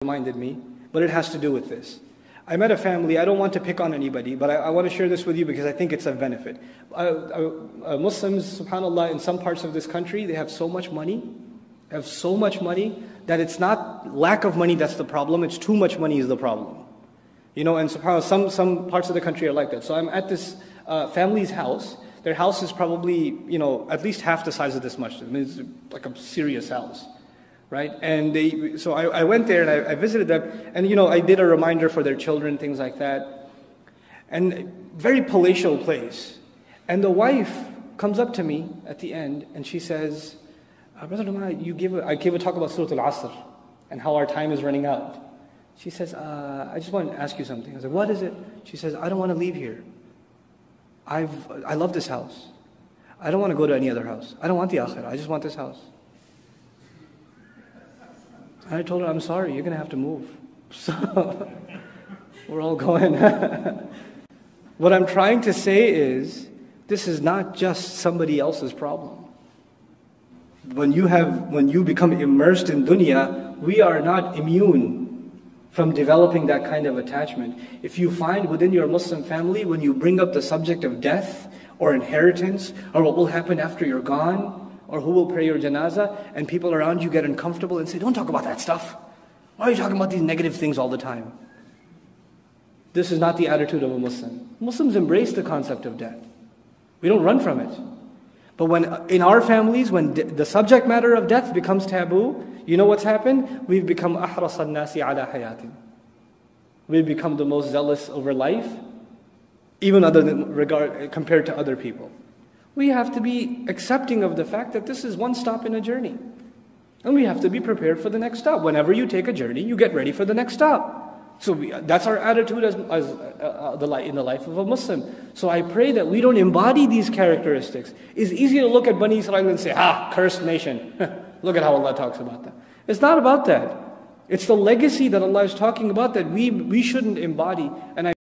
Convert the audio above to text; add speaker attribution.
Speaker 1: reminded me, but it has to do with this. I met a family, I don't want to pick on anybody, but I want to share this with you because I think it's of benefit. Muslims, subhanAllah, in some parts of this country, they have so much money, that it's not lack of money that's the problem, it's too much money is the problem. You know, and subhanAllah, some parts of the country are like that. So I'm at this family's house. Their house is probably, at least half the size of this masjid. I mean, it's like a serious house. Right? And so I went there and I visited them, and I did a reminder for their children, things like that. And very palatial place. And the wife comes up to me at the end and she says, Brother Duma, I gave a talk about Surah Al-Asr and how our time is running out. She says, I just want to ask you something. I was like, what is it? She says, I don't want to leave here. I love this house. I don't want to go to any other house. I don't want the akhirah. I just want this house. I told her, I'm sorry, you're going to have to move. So, we're all going. What I'm trying to say is, this is not just somebody else's problem. When you become immersed in dunya, we are not immune from developing that kind of attachment. If you find within your Muslim family, when you bring up the subject of death, or inheritance, or what will happen after you're gone, or who will pray your janazah, and people around you get uncomfortable and say, don't talk about that stuff. Why are you talking about these negative things all the time? This is not the attitude of a Muslim. Muslims embrace the concept of death. We don't run from it. But when in our families, when the subject matter of death becomes taboo, you know what's happened? We've become أحرص الناس على حياة. We've become the most zealous over life, even compared to other people. We have to be accepting of the fact that this is one stop in a journey. And we have to be prepared for the next stop. Whenever you take a journey, you get ready for the next stop. So that's our attitude in the life of a Muslim. So I pray that we don't embody these characteristics. It's easy to look at Bani Israel and say, cursed nation. Look at how Allah talks about that. It's not about that. It's the legacy that Allah is talking about that we shouldn't embody. And